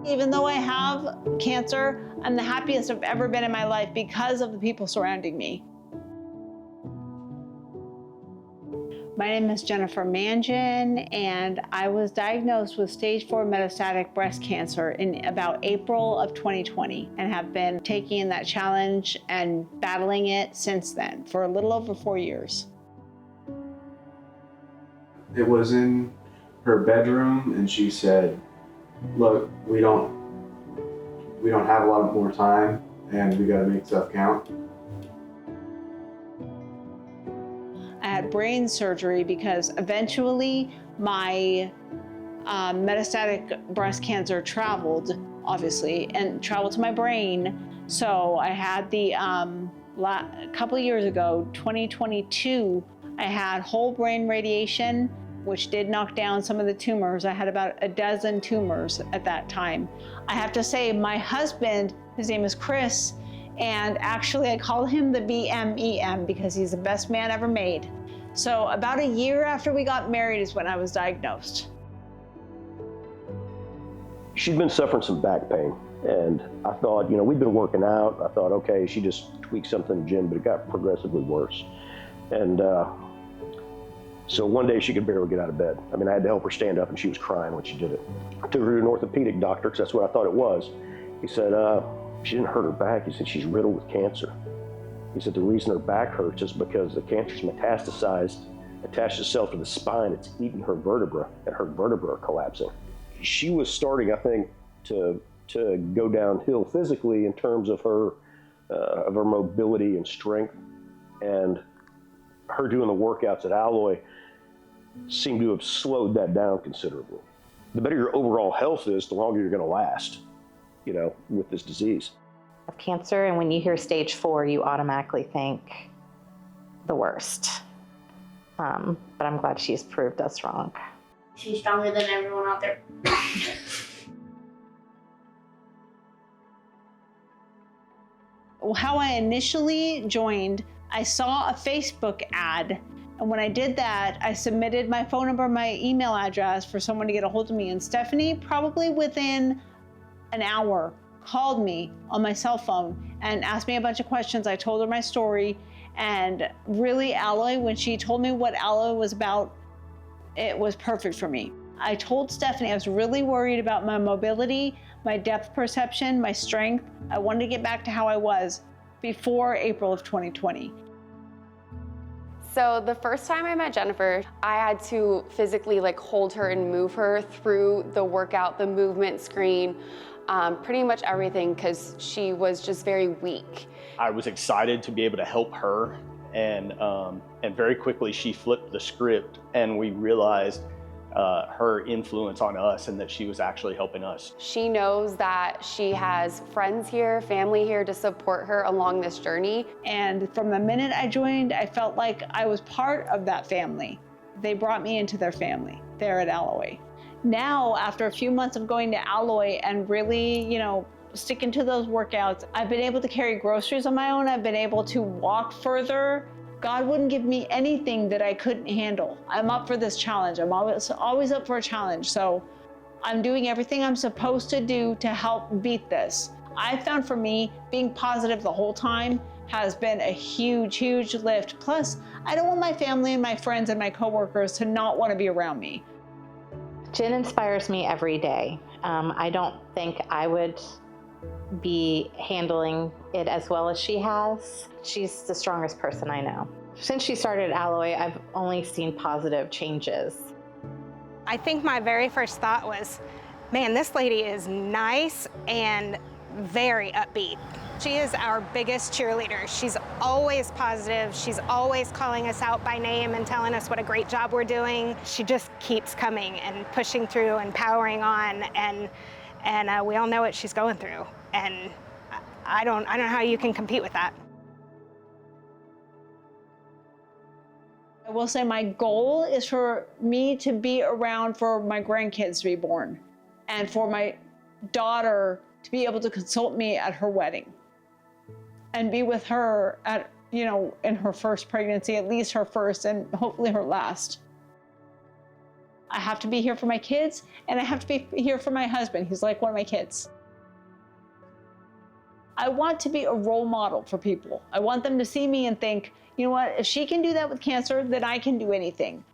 Even though I have cancer, I'm the happiest I've ever been in my life because of the people surrounding me. My name is Jennifer Mangin, and I was diagnosed with stage 4 metastatic breast cancer in about April of 2020 and have been taking that challenge and battling it since then for a little over 4 years. It was in her bedroom, and she said, "Look, we don't have a lot more time, and we gotta make stuff count." I had brain surgery because eventually my metastatic breast cancer traveled, obviously, and traveled to my brain. So I had the, a couple of years ago, 2022, I had whole brain radiation, which did knock down some of the tumors. I had about a dozen tumors at that time. I have to say, my husband, his name is Chris, and actually I call him the BMEM because he's the best man ever made. So about a year after we got married is when I was diagnosed. She'd been suffering some back pain, and I thought, we'd been working out. I thought, okay, she just tweaked something in the gym, but it got progressively worse. And so one day she could barely get out of bed. I had to help her stand up, and she was crying when she did it. I took her to an orthopedic doctor, because that's what I thought it was. He said, she didn't hurt her back. He said, she's riddled with cancer. He said, the reason her back hurts is because the cancer's metastasized, attached itself to the spine. It's eating her vertebra, and her vertebrae are collapsing. She was starting, I think, to go downhill physically in terms of her mobility and strength, and her doing the workouts at Alloy seemed to have slowed that down considerably. The better your overall health is, the longer you're going to last, with this disease. Of cancer, and when you hear stage 4, you automatically think the worst. But I'm glad she's proved us wrong. She's stronger than everyone out there. How I initially joined, I saw a Facebook ad, and when I did that, I submitted my phone number, my email address for someone to get a hold of me, and Stephanie, probably within an hour, called me on my cell phone and asked me a bunch of questions. I told her my story, and really Alloy, when she told me what Alloy was about, it was perfect for me. I told Stephanie I was really worried about my mobility, my depth perception, my strength. I wanted to get back to how I was before April of 2020. So the first time I met Jennifer, I had to physically hold her and move her through the workout, the movement screen, pretty much everything, because she was just very weak. I was excited to be able to help her, and very quickly she flipped the script, and we realized her influence on us and that she was actually helping us. She knows that she has friends here, family here to support her along this journey. And from the minute I joined, I felt like I was part of that family. They brought me into their family there at Alloy. Now, after a few months of going to Alloy and really, sticking to those workouts, I've been able to carry groceries on my own. I've been able to walk further. God wouldn't give me anything that I couldn't handle. I'm up for this challenge. I'm always up for a challenge. So I'm doing everything I'm supposed to do to help beat this. I found for me, being positive the whole time has been a huge, huge lift. Plus, I don't want my family and my friends and my coworkers to not want to be around me. Jen inspires me every day. I don't think I would be handling it as well as she has. She's the strongest person I know. Since she started Alloy, I've only seen positive changes. I think my very first thought was, man, this lady is nice and very upbeat. She is our biggest cheerleader. She's always positive. She's always calling us out by name and telling us what a great job we're doing. She just keeps coming and pushing through and powering on, and we all know what she's going through. And I don't know how you can compete with that. I will say my goal is for me to be around for my grandkids to be born, and for my daughter to be able to consult me at her wedding and be with her at, in her first pregnancy, at least her first and hopefully her last. I have to be here for my kids, and I have to be here for my husband. He's like one of my kids. I want to be a role model for people. I want them to see me and think, you know what, if she can do that with cancer, then I can do anything.